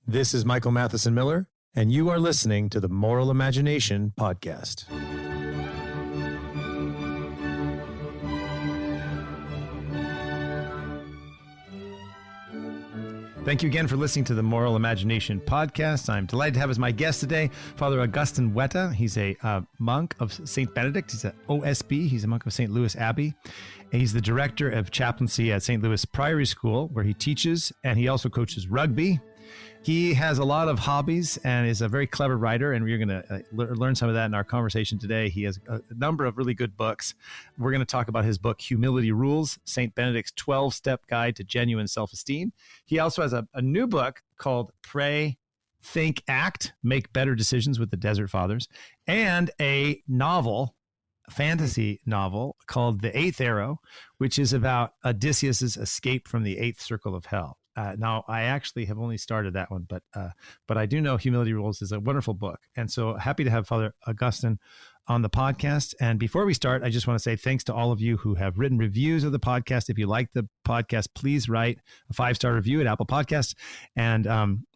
This is Michael Matheson Miller, and you are listening to the Moral Imagination Podcast. Thank you again for listening to the Moral Imagination Podcast. I'm delighted to have as my guest today, Father Augustine Wetta. He's a monk of St. Benedict. He's an O.S.B. He's a monk of St. Louis Abbey. And he's the director of chaplaincy at St. Louis Priory School, where he teaches, and he also coaches rugby. He has a lot of hobbies and is a very clever writer, and we're going to learn some of that in our conversation today. He has a number of really good books. We're going to talk about his book, Humility Rules, St. Benedict's 12-Step Guide to Genuine Self-Esteem. He also has a new book called Pray, Think, Act, Make Better Decisions with the Desert Fathers, and a novel, fantasy novel called The Eighth Arrow, which is about Odysseus's escape from the eighth circle of hell. Now, I actually have only started that one, but I do know Humility Rules is a wonderful book. And so happy to have Father Augustine on the podcast. And before we start, I just want to say thanks to all of you who have written reviews of the podcast. If you like the podcast, please write a 5-star review at Apple Podcasts. And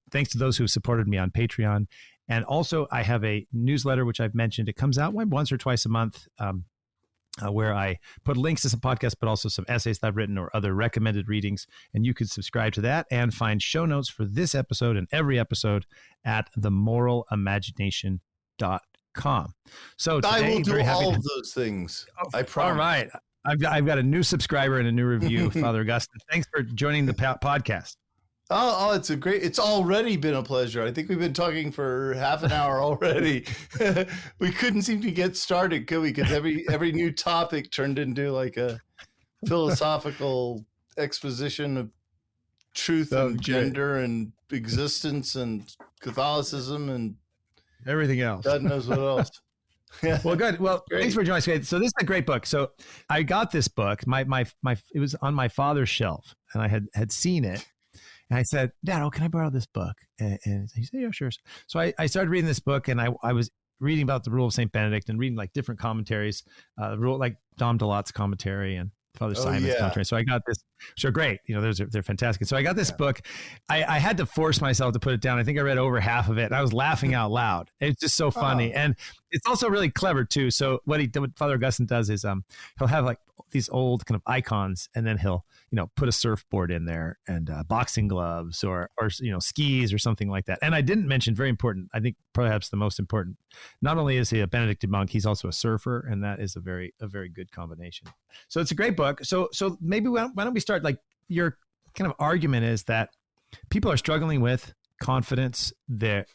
thanks to those who supported me on Patreon. And also, I have a newsletter, which I've mentioned. It comes out once or twice a month, where I put links to some podcasts, but also some essays that I've written or other recommended readings. And you could subscribe to that and find show notes for this episode and every episode at themoralimagination.com. So today, I will do all of those things. I promise. All right. I've got a new subscriber and a new review, Father Augustine. Thanks for joining the podcast. Oh, it's already been a pleasure. I think we've been talking for half an hour already. We couldn't seem to get started, could we? Because every new topic turned into like a philosophical exposition of truth and gender and existence and Catholicism and everything else. God knows what else. Well, good. Well, great. Thanks for joining us. So this is a great book. So I got this book. It was on my father's shelf, and I had seen it. And I said, Dad, can I borrow this book? And he said, yeah, sure. So I started reading this book, and I was reading about the Rule of St. Benedict and reading like different commentaries, like Dom DeLotte's commentary and Father Simon's commentary. So I got this. So great. They're fantastic. So I got this book. I had to force myself to put it down. I think I read over half of it, and I was laughing out loud. It's just so funny. And it's also really clever too. So what Father Augustine does is he'll have like these old kind of icons, and then he'll put a surfboard in there and boxing gloves or skis or something like that. And I didn't mention, very important, I think perhaps the most important, not only is he a Benedictine monk, he's also a surfer, and that is a very good combination. So it's a great book. So maybe why don't we start, like, your kind of argument is that people are struggling with confidence. They're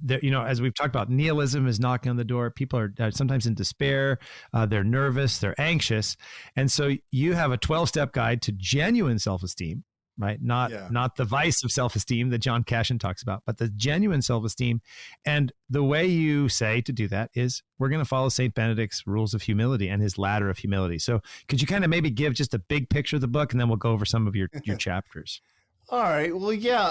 as we've talked about, nihilism is knocking on the door. People are sometimes in despair. They're nervous. They're anxious. And so you have a 12-step guide to genuine self-esteem, right? Not the vice of self-esteem that John Cashin talks about, but the genuine self-esteem. And the way you say to do that is we're going to follow St. Benedict's rules of humility and his ladder of humility. So could you kind of maybe give just a big picture of the book, and then we'll go over some of your chapters? All right. Well, yeah,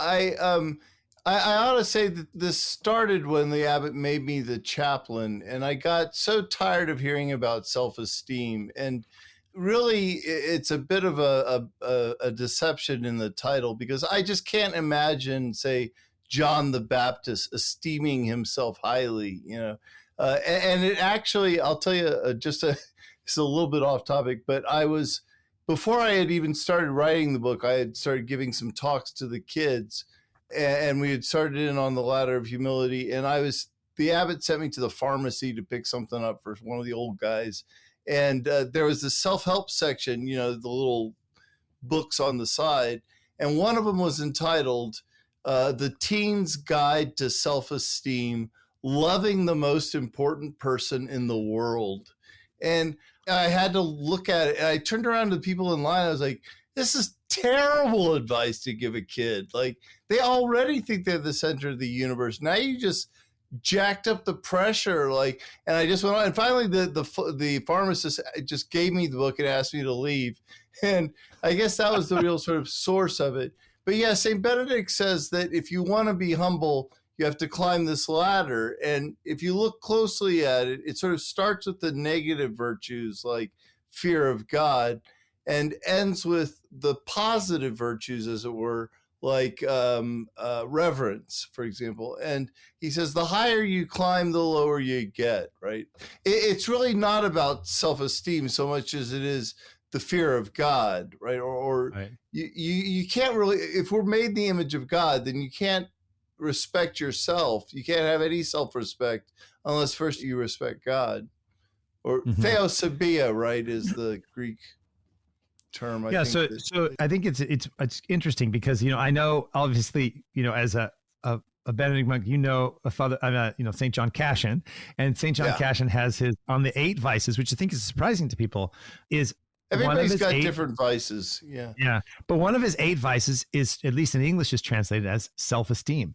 I ought to say that this started when the abbot made me the chaplain, and I got so tired of hearing about self-esteem. And really, it's a bit of a deception in the title, because I just can't imagine, say, John the Baptist esteeming himself highly, and it actually, I'll tell you, it's a little bit off topic, but before I had even started writing the book, I had started giving some talks to the kids, and we had started in on the ladder of humility. And the abbot sent me to the pharmacy to pick something up for one of the old guys. And there was the self-help section, the little books on the side. And one of them was entitled, The Teen's Guide to Self-Esteem, Loving the Most Important Person in the World. And I had to look at it, and I turned around to the people in line. I was like, this is terrible advice to give a kid. Like, they already think they're the center of the universe. Now you just jacked up the pressure. And I just went on. And finally, the pharmacist just gave me the book and asked me to leave. And I guess that was the real sort of source of it. But yeah, St. Benedict says that if you want to be humble, you have to climb this ladder. And if you look closely at it, it sort of starts with the negative virtues like fear of God and ends with the positive virtues, as it were, like reverence, for example. And he says, the higher you climb, the lower you get, right? It's really not about self-esteem so much as it is the fear of God, right? Or Right. you can't really, if we're made in the image of God, then you can't respect yourself. You can't have any self-respect unless first you respect God. Or theosebia, right, is the Greek term. So I think it's interesting because, you know, I know obviously, you know, as a Benedict monk, you know, St. John Cashin, and St. John Cashin has his on the 8 vices, which I think is surprising to people, is everybody's got different vices. Yeah. Yeah. But one of his 8 vices is, at least in English, is translated as self-esteem.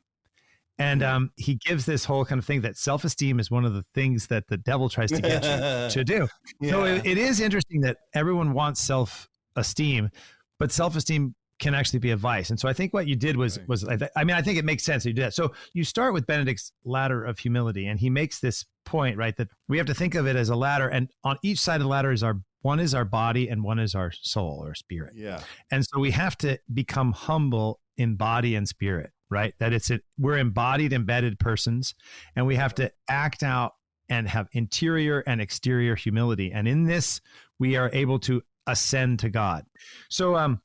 And he gives this whole kind of thing that self-esteem is one of the things that the devil tries to get you to do. Yeah. So it is interesting that everyone wants self-esteem, but self-esteem can actually be a vice. And so I think what you did was I think it makes sense that you did that. So you start with Benedict's ladder of humility, and he makes this point, right, that we have to think of it as a ladder, and on each side of the ladder is one is our body and one is our soul or spirit. Yeah. And so we have to become humble in body and spirit, right? That we're embodied, embedded persons, and we have to act out and have interior and exterior humility. And in this, we are able to ascend to God. So, and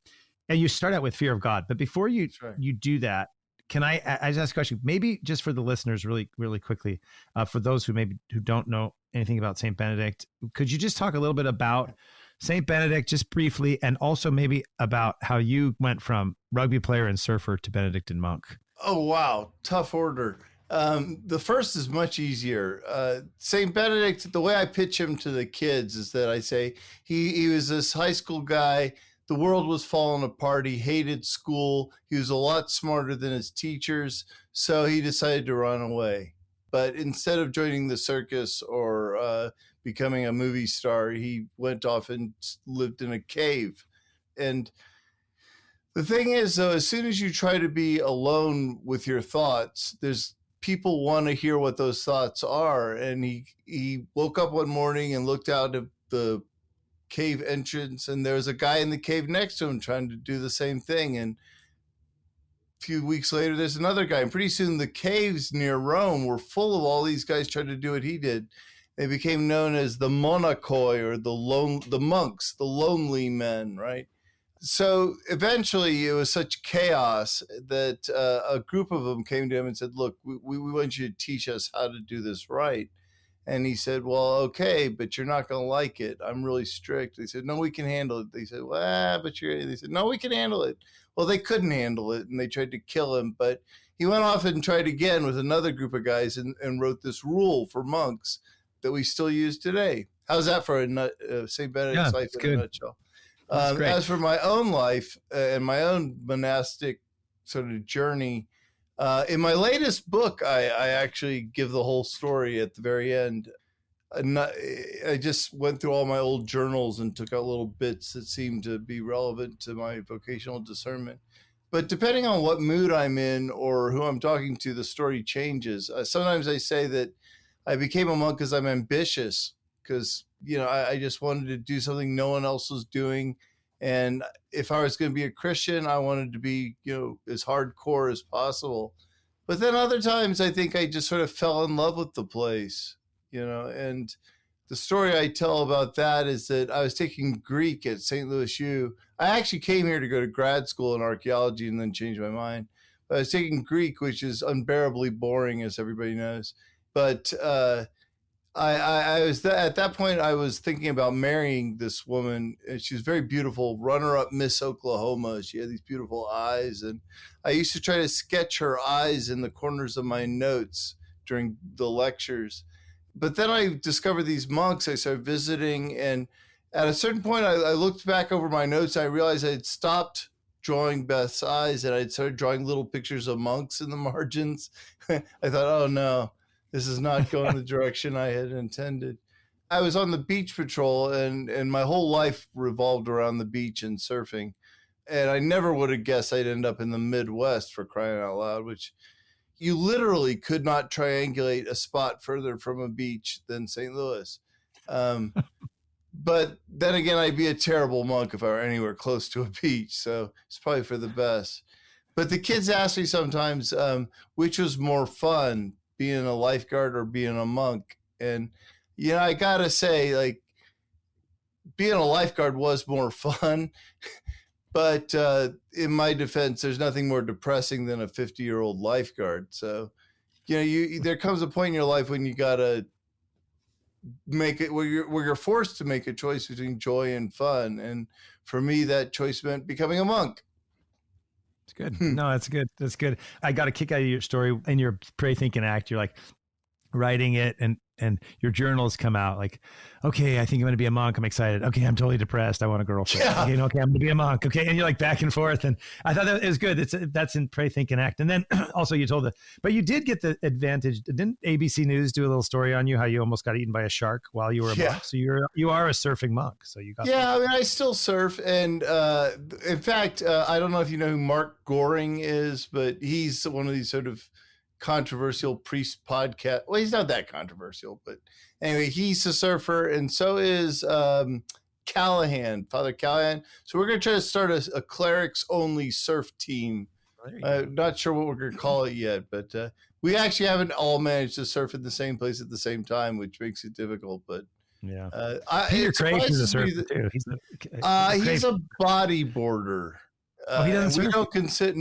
you start out with fear of God, but before you do that, can I just ask a question? Maybe just for the listeners, really, really quickly, for those who don't know anything about Saint Benedict, could you just talk a little bit about Saint Benedict, just briefly, and also maybe about how you went from rugby player and surfer to Benedictine monk? Oh, wow. Tough order. The first is much easier. Saint Benedict, the way I pitch him to the kids is that I say he was this high school guy. The world was falling apart. He hated school. He was a lot smarter than his teachers. So he decided to run away. But instead of joining the circus or becoming a movie star, he went off and lived in a cave. And the thing is, though, as soon as you try to be alone with your thoughts, there's people want to hear what those thoughts are. And he woke up one morning and looked out of the cave entrance, and there was a guy in the cave next to him trying to do the same thing. And a few weeks later, there's another guy. And pretty soon the caves near Rome were full of all these guys trying to do what he did. They became known as the monachoi, or the monks, the lonely men, right? So eventually it was such chaos that a group of them came to him and said, look, we want you to teach us how to do this right. And he said, well, okay, but you're not going to like it. I'm really strict. They said, no, we can handle it. They said, well, they said, no, we can handle it. Well, they couldn't handle it, and they tried to kill him. But he went off and tried again with another group of guys and wrote this rule for monks that we still use today. How's that for St. Benedict's life in a nutshell? As for my own life and my own monastic sort of journey, in my latest book, I actually give the whole story at the very end. I just went through all my old journals and took out little bits that seemed to be relevant to my vocational discernment. But depending on what mood I'm in or who I'm talking to, the story changes. Sometimes I say that I became a monk because I'm ambitious, because, you know, I just wanted to do something no one else was doing. And if I was going to be a Christian, I wanted to be, you know, as hardcore as possible. But then other times I think I just sort of fell in love with the place, you know. And the story I tell about that is that I was taking Greek at St. Louis U. I actually came here to go to grad school in archaeology and then changed my mind. But I was taking Greek, which is unbearably boring, as everybody knows. But I was at that point, I was thinking about marrying this woman, and she was very beautiful, runner-up Miss Oklahoma. She had these beautiful eyes, and I used to try to sketch her eyes in the corners of my notes during the lectures. But then I discovered these monks. I started visiting, and at a certain point, I looked back over my notes, and I realized I had stopped drawing Beth's eyes, and I'd started drawing little pictures of monks in the margins. I thought, oh no, this is not going the direction I had intended. I was on the beach patrol, and my whole life revolved around the beach and surfing. And I never would have guessed I'd end up in the Midwest, for crying out loud, which you literally could not triangulate a spot further from a beach than St. Louis. But then again, I'd be a terrible monk if I were anywhere close to a beach. So it's probably for the best. But the kids ask me sometimes, which was more fun, being a lifeguard or being a monk? And, I got to say, like, being a lifeguard was more fun. But in my defense, there's nothing more depressing than a 50-year-old lifeguard. So, there comes a point in your life when you got to make it where you're forced to make a choice between joy and fun. And for me, that choice meant becoming a monk. It's good. No, that's good. That's good. I got a kick out of your story in your Pray, Think, and Act. You're like writing it and your journals come out like, okay, I think I'm going to be a monk. I'm excited. Okay, I'm totally depressed. I want a girlfriend. Yeah. Okay, I'm going to be a monk. Okay. And you're like back and forth. And I thought that it was good. That's in Pray, Think, and Act. And then also you told but you did get the advantage. Didn't ABC News do a little story on you, how you almost got eaten by a shark while you were a monk? So you are a surfing monk. So you got I mean, I still surf. And in fact, I don't know if you know who Mark Goring is, but he's one of these sort of controversial priest podcast. Well, he's not that controversial, but anyway, he's a surfer, and so is Callahan, Father Callahan. So we're going to try to start a clerics only surf team. Not sure what we're going to call it yet, but we actually haven't all managed to surf at the same place at the same time, which makes it difficult. But yeah, Peter Craig is a surfer too. He's a bodyboarder. He doesn't surf? We don't consider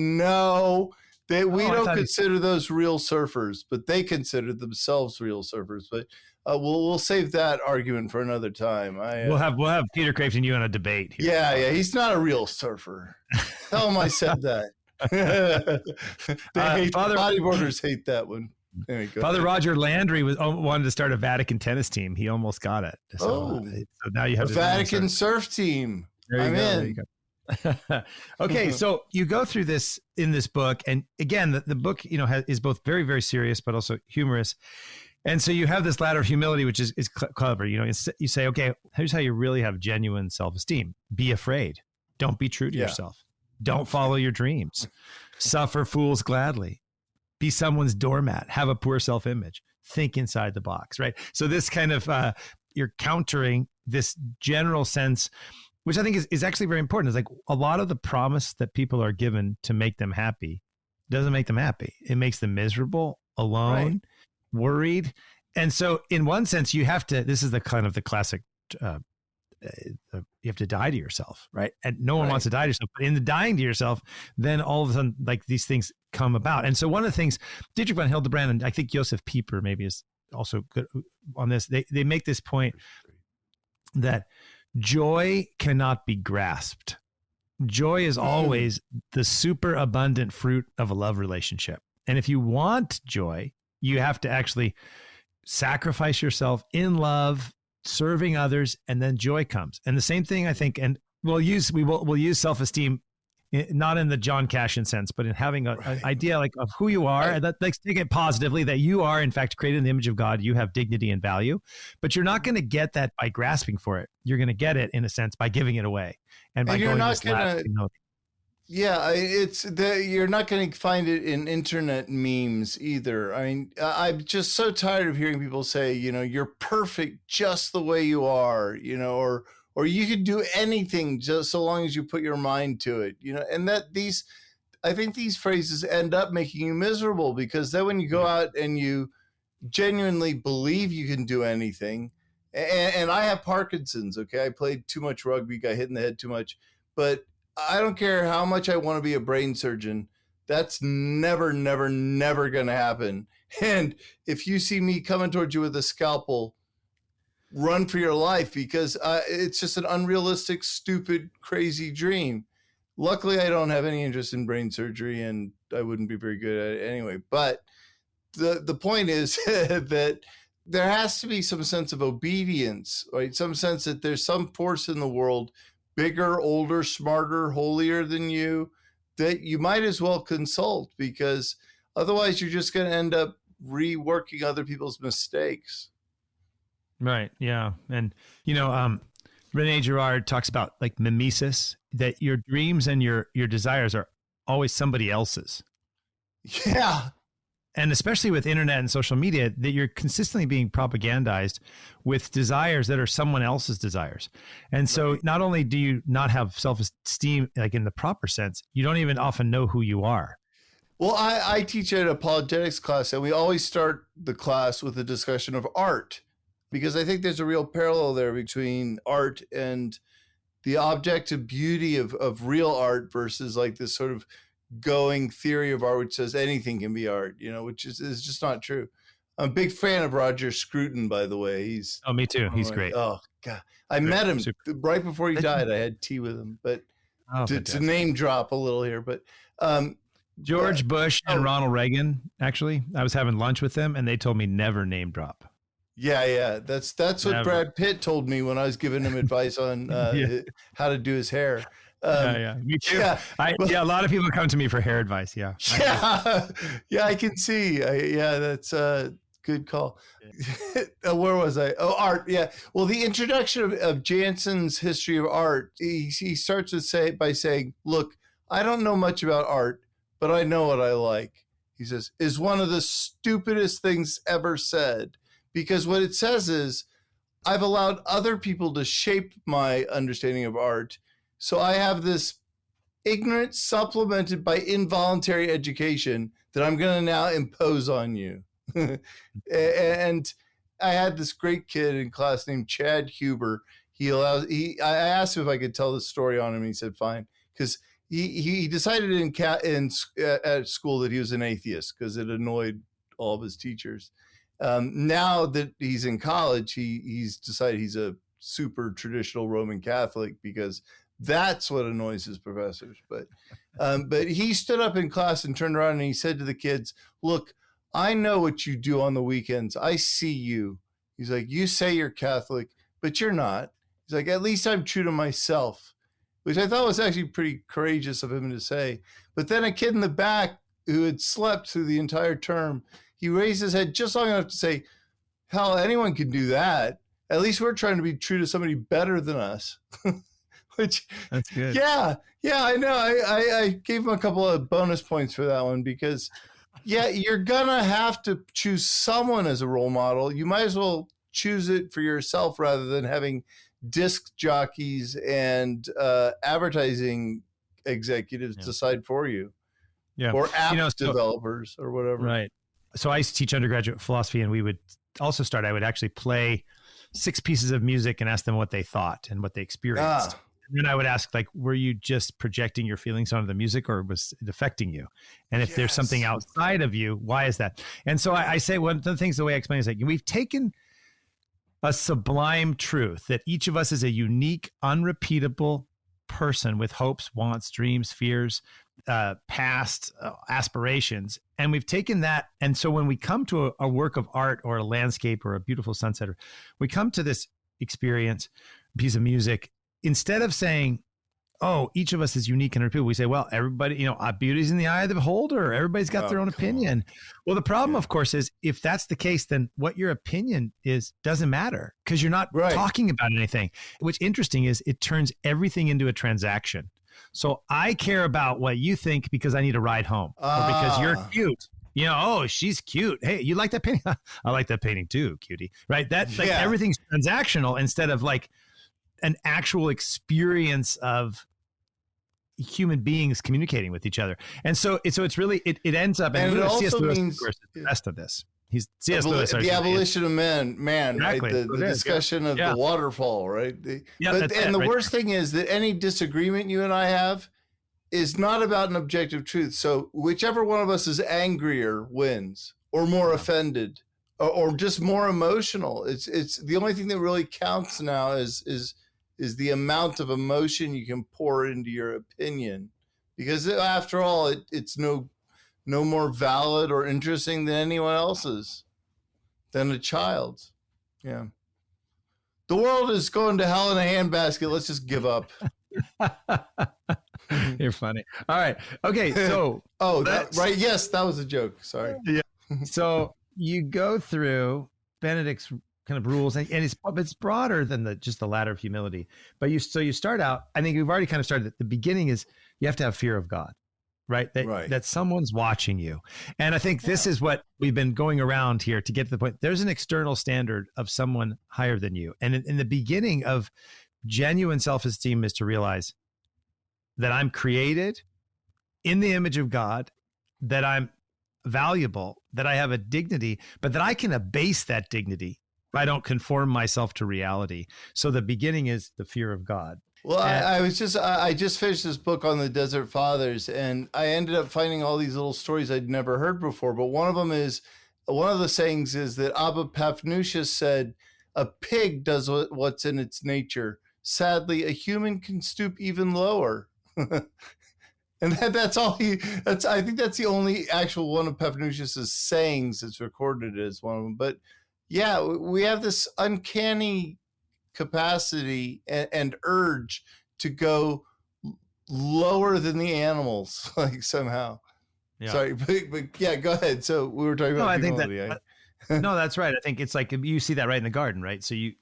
we don't consider those real surfers, but they consider themselves real surfers. But we'll save that argument for another time. We'll have Peter Craig and you in a debate here. Yeah, he's not a real surfer. Tell him I said that. Bodyboarders hate that one. Father Roger Landry wanted to start a Vatican tennis team. He almost got it. So now you have a Vatican surf team. I'm in. Okay, so you go through this in this book, and again, the book is both very, very serious but also humorous. And so you have this ladder of humility, which is clever. You say, okay, here's how you really have genuine self-esteem. Be afraid. Don't be true to yourself. Don't follow your dreams. Suffer fools gladly. Be someone's doormat. Have a poor self-image. Think inside the box, right? So this kind of you're countering this general sense, which I think is actually very important. It's like a lot of the promise that people are given to make them happy doesn't make them happy. It makes them miserable, alone, worried. And so in one sense, you have to, this is the kind of the classic, you have to die to yourself, right? And no one wants to die to yourself. But in the dying to yourself, then all of a sudden, like these things come about. And so one of the things, Dietrich von Hildebrand, and I think Josef Pieper maybe is also good on this, they make this point that joy cannot be grasped. Joy is always the super abundant fruit of a love relationship. And if you want joy, you have to actually sacrifice yourself in love, serving others, and then joy comes. And the same thing, I think, and we'll use self-esteem, not in the John Cashin sense, but in having an idea like of who you are, and let's take it positively, that you are in fact created in the image of God. You have dignity and value, but you're not going to get that by grasping for it. You're going to get it in a sense by giving it away, and by you're going not going to. Yeah, you're not going to find it in internet memes either. I mean, I'm just so tired of hearing people say, you're perfect just the way you are, or you could do anything just so long as you put your mind to it, and I think these phrases end up making you miserable, because then when you go out and you genuinely believe you can do anything, and I have Parkinson's, okay? I played too much rugby, got hit in the head too much, but I don't care how much I want to be a brain surgeon. That's never going to happen. And if you see me coming towards you with a scalpel, run for your life, because it's just an unrealistic, stupid, crazy dream. Luckily, I don't have any interest in brain surgery, and I wouldn't be very good at it anyway. But the point is that there has to be some sense of obedience, right? Some sense that there's some force in the world, bigger, older, smarter, holier than you, that you might as well consult, because otherwise you're just going to end up reworking other people's mistakes. Right. Yeah. And, Rene Girard talks about like mimesis, that your dreams and your desires are always somebody else's. Yeah. and especially with internet and social media, that you're consistently being propagandized with desires that are someone else's desires. And so not only do you not have self-esteem, like in the proper sense, you don't even often know who you are. Well, I teach an apologetics class, and we always start the class with a discussion of art, because I think there's a real parallel there between art and the objective beauty of real art versus like this sort of going theory of art, which says anything can be art, which is just not true. I'm a big fan of Roger Scruton, by the way. Me too. He's great. Oh God. I met him right before he died. I had tea with him, but to name drop a little here, but, George Bush and Ronald Reagan, actually, I was having lunch with them and they told me never name drop. Yeah. That's what never. Brad Pitt told me when I was giving him advice on how to do his hair. Me too. A lot of people come to me for hair advice. Yeah, I can see. That's a good call. Where was I? Oh, art. Yeah. Well, the introduction of Jansen's history of art, he starts by saying, "Look, I don't know much about art, but I know what I like." He says, "Is one of the stupidest things ever said, because what it says is, I've allowed other people to shape my understanding of art. So I have this ignorance supplemented by involuntary education that I'm going to now impose on you." And I had this great kid in class named Chad Huber. I asked him if I could tell this story on him, and he said, fine. Because he decided at school that he was an atheist because it annoyed all of his teachers. Now that he's in college, he's decided he's a super traditional Roman Catholic because that's what annoys his professors. But he stood up in class and turned around and he said to the kids, "Look, I know what you do on the weekends. I see you." He's like, "You say you're Catholic, but you're not." He's like, "At least I'm true to myself," which I thought was actually pretty courageous of him to say. But then a kid in the back who had slept through the entire term, he raised his head just long enough to say, "Hell, anyone can do that. At least we're trying to be true to somebody better than us." Which, that's good. Yeah, I know. I gave him a couple of bonus points for that one because, you're gonna have to choose someone as a role model. You might as well choose it for yourself rather than having disc jockeys and advertising executives decide for you. Yeah, or app developers or whatever. Right. So I used to teach undergraduate philosophy, and we would also I would actually play 6 pieces of music and ask them what they thought and what they experienced. And then I would ask, like, were you just projecting your feelings onto the music, or was it affecting you? And if there's something outside of you, why is that? And so I say one of the things, the way I explain is like, we've taken a sublime truth that each of us is a unique, unrepeatable person with hopes, wants, dreams, fears, past aspirations. And we've taken that. And so when we come to a work of art or a landscape or a beautiful sunset, or we come to this experience, piece of music, instead of saying, oh, each of us is unique and unrepeatable, we say, well, everybody, beauty's in the eye of the beholder. Everybody's got their own opinion. Well, the problem, of course, is if that's the case, then what your opinion is doesn't matter because you're not talking about anything. What's interesting is it turns everything into a transaction. So I care about what you think because I need a ride home or because you're cute. Oh, she's cute. Hey, you like that painting? I like that painting too, cutie. Right? That's like everything's transactional instead of like an actual experience of human beings communicating with each other. And so it's really, it ends up, and it also means the best of this. He's C.S. Lewis, the abolition of man, exactly. Right? The discussion of the waterfall, right? The worst thing is that any disagreement you and I have is not about an objective truth. So whichever one of us is angrier wins, or more offended, or just more emotional. It's the only thing that really counts now is the amount of emotion you can pour into your opinion, because after all, it's no more valid or interesting than anyone else's, than a child's. Yeah. The world is going to hell in a handbasket. Let's just give up. You're funny. All right. Okay. So, right. Yes, that was a joke. Sorry. Yeah. So you go through Benedict's kind of rules, and it's broader than just the ladder of humility. But you start out, I think we've already kind of started at the beginning is you have to have fear of God. right? Right. That someone's watching you. And I think this is what we've been going around here to get to the point. There's an external standard of someone higher than you. And in the beginning of genuine self-esteem is to realize that I'm created in the image of God, that I'm valuable, that I have a dignity, but that I can abase that dignity if I don't conform myself to reality. So the beginning is the fear of God. Well, I just finished this book on the Desert Fathers, and I ended up finding all these little stories I'd never heard before. But one of the sayings is that Abba Paphnutius said, "A pig does what's in its nature. Sadly, a human can stoop even lower." And that's all I think that's the only actual one of Paphnutius's sayings that's recorded as one of them. But yeah, we have this uncanny capacity and urge to go lower than the animals, like somehow. Yeah. Sorry, but yeah, go ahead. So we were talking about humility. No, that's right. I think it's like you see that right in the garden, right? So you're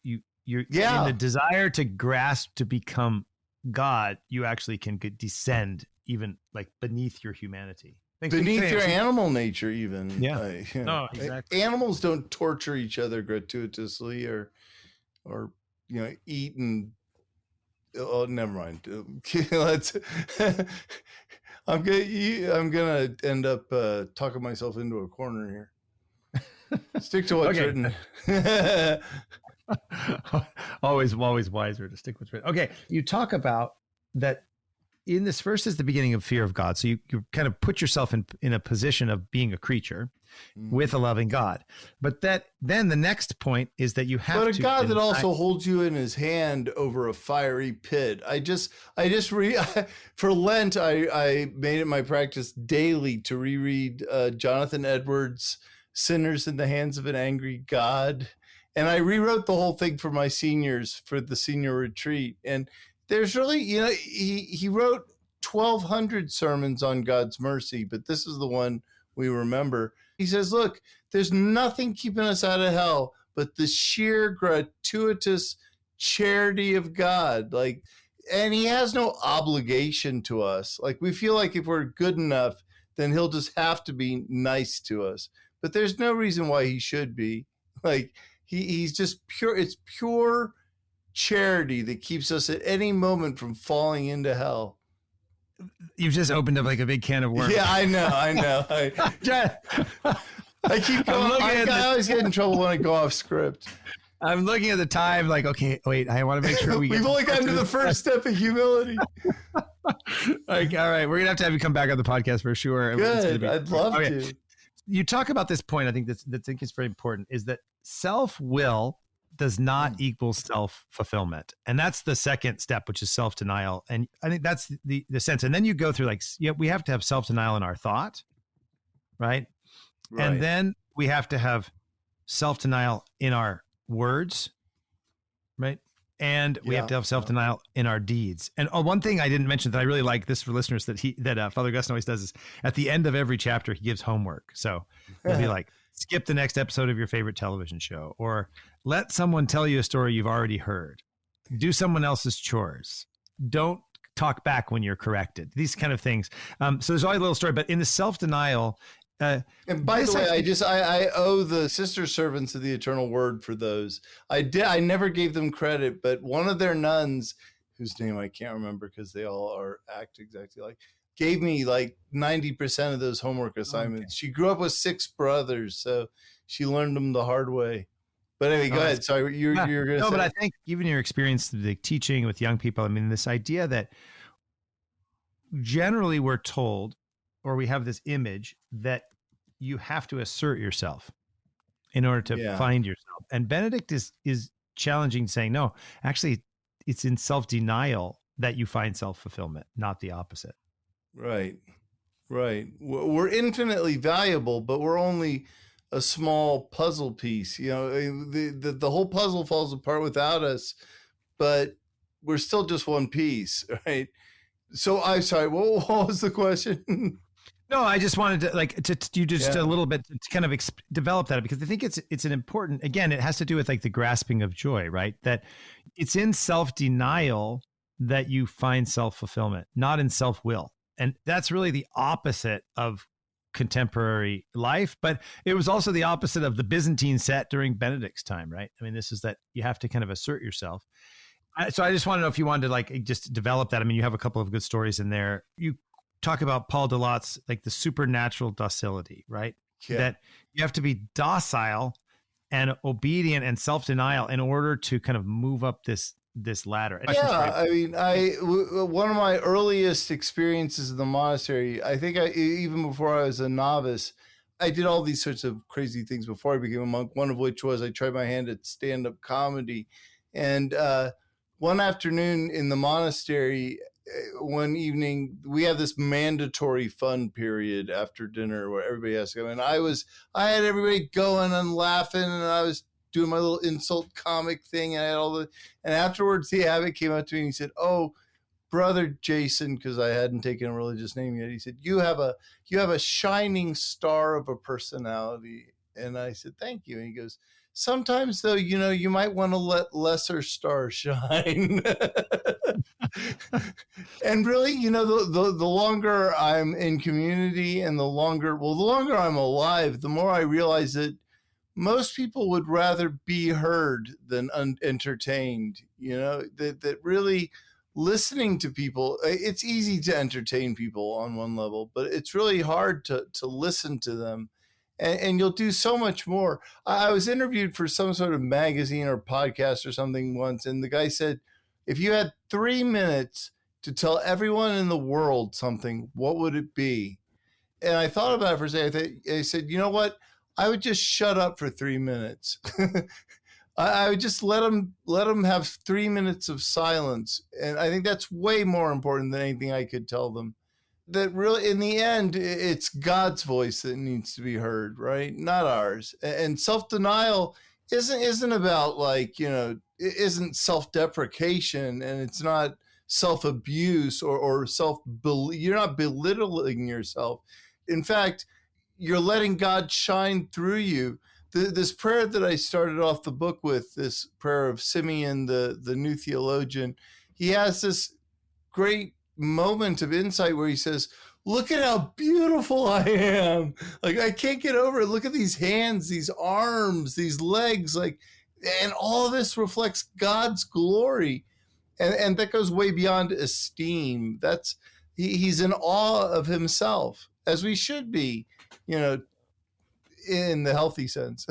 in the desire to grasp to become God, you actually can descend even like beneath your humanity. Beneath your animal nature, even. Yeah. No, exactly. Animals don't torture each other gratuitously or eat and never mind. Let's. I'm gonna end up talking myself into a corner here. Stick to what's written. always wiser to stick with written. Okay, you talk about that in this first is the beginning of fear of God. So you kind of put yourself in a position of being a creature with a loving God. But then the next point is that you have But a God that also holds you in his hand over a fiery pit. For Lent, I made it my practice daily to reread Jonathan Edwards' Sinners in the Hands of an Angry God. And I rewrote the whole thing for my seniors for the senior retreat. And there's really, he wrote 1,200 sermons on God's mercy, but this is the one we remember. He says, look, there's nothing keeping us out of hell but the sheer gratuitous charity of God. And he has no obligation to us. Like, we feel like if we're good enough, then he'll just have to be nice to us. But there's no reason why he should be. Like, he's just pure. It's pure charity that keeps us at any moment from falling into hell. You've just opened up like a big can of worms. Yeah, I know. I keep going. I always get in trouble when I go off script. I'm looking at the time like, okay, wait, I want to make sure we've only gotten to the first step of humility. Like, all right, we're going to have you come back on the podcast for sure. Good. I'd love to. You talk about this point, I think is very important, is that self-will does not equal self-fulfillment. And that's the second step, which is self-denial. And I think that's the sense. And then you go through we have to have self-denial in our thought, right? And then we have to have self-denial in our words, right? And we have to have self-denial in our deeds. And one thing I didn't mention that I really like this for listeners that Father Augustine always does is at the end of every chapter, he gives homework. So he'll be like, skip the next episode of your favorite television show, or let someone tell you a story you've already heard. Do someone else's chores. Don't talk back when you're corrected. These kind of things. So there's always a little story, but in the self-denial. And by the way, I owe the sister servants of the Eternal Word for those. I never gave them credit, but one of their nuns, whose name I can't remember because they all act exactly like, gave me like 90% of those homework assignments. Okay. She grew up with 6 brothers, so she learned them the hard way. But anyway, go ahead. Sorry, you're going to say. No, but I think even your experience the teaching with young people, I mean, this idea that generally we're told, or we have this image that you have to assert yourself in order to find yourself. And Benedict is challenging, saying, no, actually, it's in self-denial that you find self-fulfillment, not the opposite. Right. We're infinitely valuable, but we're only a small puzzle piece. The whole puzzle falls apart without us, but we're still just one piece, right? So I'm sorry, what was the question? No, I just wanted to a little bit to kind of develop that, because I think it's an important, again, it has to do with like the grasping of joy, right? That it's in self-denial that you find self-fulfillment, not in self-will. And that's really the opposite of contemporary life, but it was also the opposite of the Byzantine set during Benedict's time, right? I mean, this is that you have to kind of assert yourself. So I just want to know if you wanted to like just develop that. I mean, you have a couple of good stories in there. You talk about Paul Delot's like the supernatural docility, right? Yeah. That you have to be docile and obedient and self-denial in order to kind of move up this ladder. Yeah, I mean, one of my earliest experiences in the monastery, I think even before I was a novice, I did all these sorts of crazy things before I became a monk, one of which was I tried my hand at stand-up comedy. And one afternoon in the monastery, one evening, we have this mandatory fun period after dinner where everybody has to go. And I had everybody going and laughing, and I was doing my little insult comic thing. And I had and afterwards the abbot came up to me and he said, "Oh, Brother Jason," because I hadn't taken a religious name yet. He said, you have a shining star of a personality. And I said, "Thank you." And he goes, "Sometimes though, you might want to let lesser stars shine." And really, the longer I'm in community and the longer I'm alive, the more I realize that most people would rather be heard than entertained. That really listening to people, it's easy to entertain people on one level, but it's really hard to listen to them. And you'll do so much more. I was interviewed for some sort of magazine or podcast or something once, and the guy said, if you had 3 minutes to tell everyone in the world something, what would it be? And I thought about it for a second. I said, you know what? I would just shut up for 3 minutes. I would just let them have 3 minutes of silence. And I think that's way more important than anything I could tell them. That really, in the end, it's God's voice that needs to be heard, right? Not ours. And self-denial isn't about it isn't self-deprecation, and it's not self-abuse or you're not belittling yourself. In fact, you're letting God shine through you. This prayer that I started off the book with, this prayer of Simeon, the new theologian, he has this great moment of insight where he says, "Look at how beautiful I am. Like, I can't get over it. Look at these hands, these arms, these legs, and all of this reflects God's glory." And that goes way beyond esteem. He's in awe of himself, as we should be, in the healthy sense.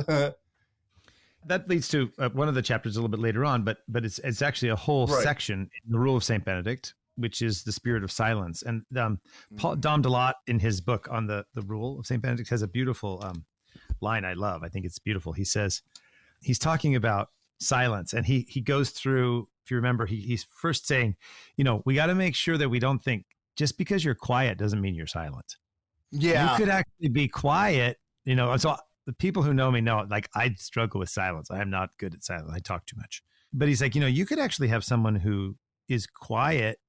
That leads to one of the chapters a little bit later on, but it's actually a whole section in the Rule of St. Benedict, which is the spirit of silence. And Dom DeLotte, in his book on the Rule of St. Benedict, has a beautiful line I love. I think it's beautiful. He says, he's talking about silence, and he goes through, if you remember, he's first saying, we got to make sure that we don't think just because you're quiet doesn't mean you're silent. Yeah. You could actually be quiet, so the people who know me know, I struggle with silence. I am not good at silence. I talk too much. But he's like, you could actually have someone who is quiet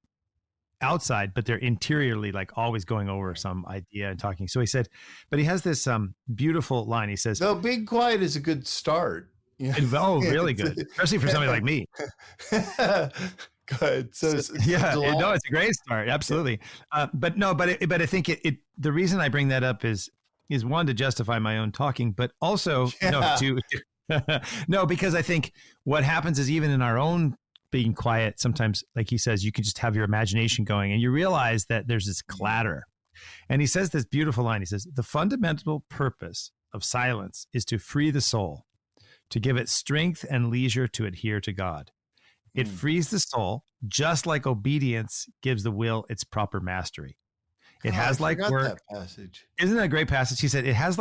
outside, but they're interiorly always going over some idea and talking. So he said, but he has this beautiful line. He says, "No, being quiet is a good start." Oh, really good, especially for somebody like me. Good. So it's a great start. Absolutely. But I think the reason I bring that up is one, to justify my own talking, but also because I think what happens is, even in our own being quiet, sometimes, like he says, you can just have your imagination going and you realize that there's this clatter. And he says this beautiful line. He says, "The fundamental purpose of silence is to free the soul, to give it strength and leisure to adhere to God. It frees the soul, just like obedience gives the will its proper mastery. It has work." That passage. Isn't that a great passage? He said, "It has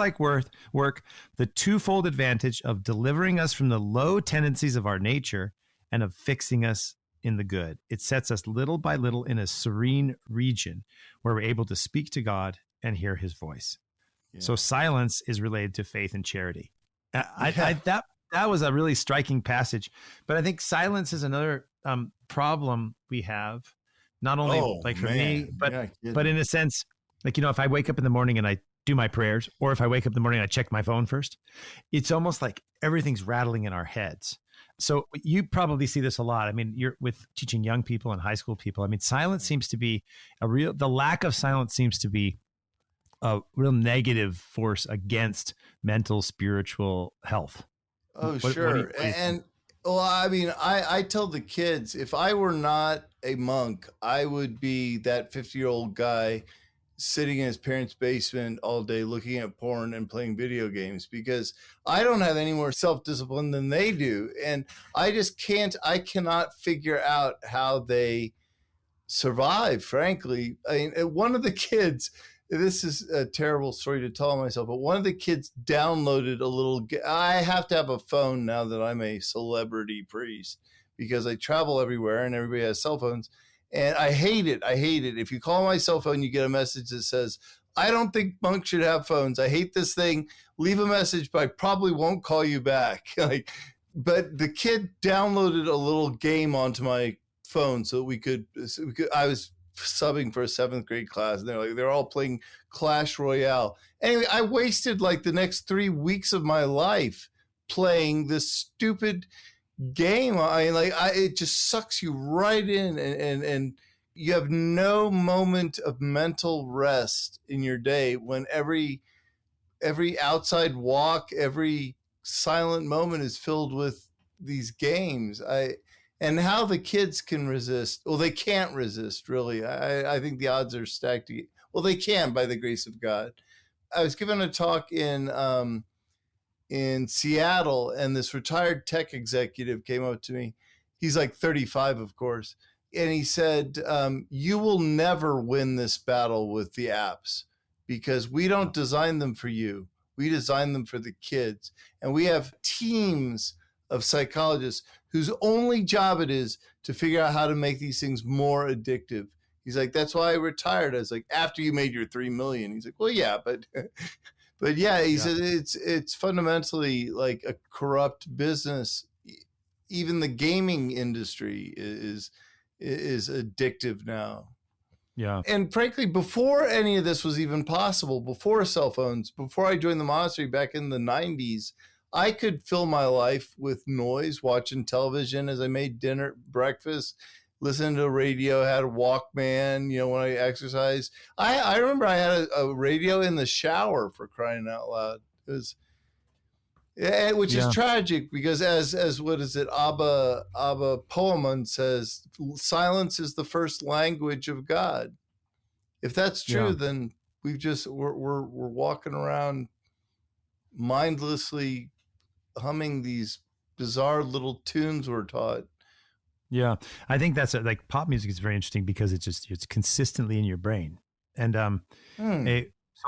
work the twofold advantage of delivering us from the low tendencies of our nature and of fixing us in the good. It sets us little by little in a serene region where we're able to speak to God and hear his voice." Yeah. So silence is related to faith and charity. That was a really striking passage. But I think silence is another problem we have, not only for me, but in a sense, if I wake up in the morning and I do my prayers, or if I wake up in the morning and I check my phone first, it's almost like everything's rattling in our heads. So you probably see this a lot. I mean, you're with teaching young people and high school people. I mean, silence seems to be the lack of silence seems to be a real negative force against mental, spiritual health. Oh, sure. And well, I mean, I tell the kids, if I were not a monk, I would be that 50-year-old guy sitting in his parents' basement all day looking at porn and playing video games, because I don't have any more self-discipline than they do. And I cannot figure out how they survive, frankly. I mean, one of the kids, this is a terrible story to tell myself, but one of the kids downloaded a little, I have to have a phone now that I'm a celebrity priest, because I travel everywhere and everybody has cell phones. And I hate it. If you call my cell phone, you get a message that says, I don't think monks should have phones. I hate this thing. Leave a message, but I probably won't call you back. But the kid downloaded a little game onto my phone so we could, I was subbing for a 7th grade class, and they're all playing Clash Royale. Anyway, I wasted like the next 3 weeks of my life playing this stupid game. It just sucks you right in, and you have no moment of mental rest in your day when every outside walk, every silent moment is filled with these games. And how the kids can resist. Well, they can't resist, really. I think the odds are stacked. Well, they can, by the grace of God. I was given a talk in Seattle, and this retired tech executive came up to me. He's like 35, of course. And he said, you will never win this battle with the apps, because we don't design them for you. We design them for the kids. And we have teams of psychologists whose only job it is to figure out how to make these things more addictive. He's like, that's why I retired. I was like, after you made your 3 million. He's like, well, yeah, but yeah, he said it's fundamentally like a corrupt business. Even the gaming industry is addictive now. Yeah. And frankly, before any of this was even possible, before cell phones, before I joined the monastery back in the 90s, I could fill my life with noise, watching television as I made dinner, breakfast, listening to radio, had a Walkman, when I exercised. I remember I had a radio in the shower, for crying out loud. It was, which is tragic, because as what is it, Abba Poeman says, silence is the first language of God. If that's true, then we're walking around mindlessly humming these bizarre little tunes we're taught. Yeah. I think that's like pop music is very interesting because it's consistently in your brain. And so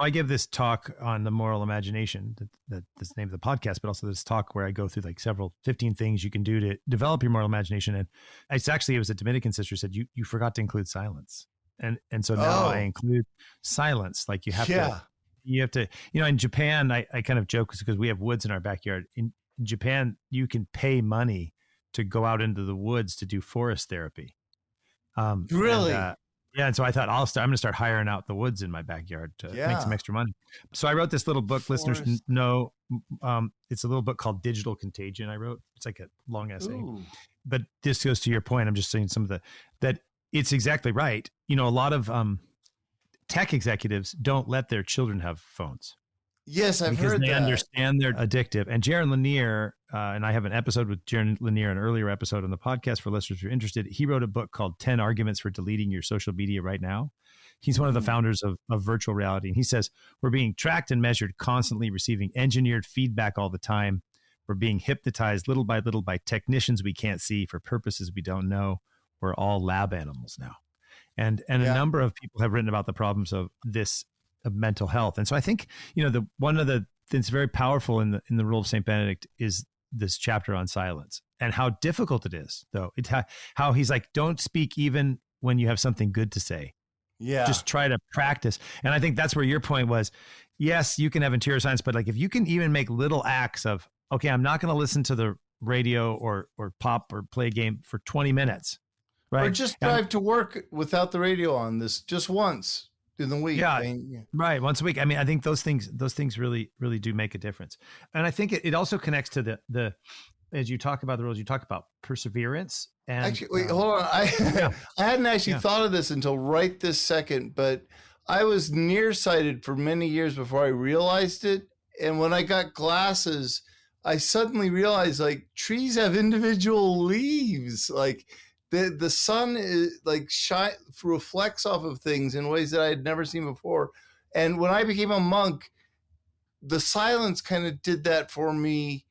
I give this talk on the moral imagination, that's the name of the podcast, but also this talk where I go through like 15 things you can do to develop your moral imagination. And it was a Dominican sister who said, you forgot to include silence. And so now I include silence. Like you have to, in Japan, I kind of joke because we have woods in our backyard. In Japan, you can pay money to go out into the woods to do forest therapy. Really? And so I thought I'm going to start hiring out the woods in my backyard to make some extra money. So I wrote this little book. Listeners know, it's a little book called Digital Contagion. I wrote. It's like a long essay. Ooh. But this goes to your point. I'm just saying that it's exactly right. A lot of tech executives don't let their children have phones. Yes, I've heard that. Because they understand they're addictive. And Jaron Lanier, and I have an episode with Jaron Lanier, an earlier episode on the podcast for listeners who are interested. He wrote a book called 10 Arguments for Deleting Your Social Media Right Now. He's one of the founders of virtual reality. And he says, we're being tracked and measured, constantly receiving engineered feedback all the time. We're being hypnotized little by little by technicians we can't see for purposes we don't know. We're all lab animals now. And a number of people have written about the problems of mental health. And so I think, one of the things very powerful in the rule of St. Benedict is this chapter on silence and how difficult it is, though. It's how he's like, don't speak even when you have something good to say. Yeah. Just try to practice. And I think that's where your point was. Yes, you can have interior silence, but like if you can even make little acts of, okay, I'm not going to listen to the radio or pop or play a game for 20 minutes. Right. Or just drive to work without the radio on this just once in the week. Yeah. Right. Once a week. I mean, I think those things really, really do make a difference. And I think it also connects to the as you talk about the rules, you talk about perseverance. And actually, wait, hold on. I hadn't actually thought of this until right this second, but I was nearsighted for many years before I realized it. And when I got glasses, I suddenly realized like trees have individual leaves. Like the sun is like reflects off of things in ways that I had never seen before. And when I became a monk, the silence kind of did that for me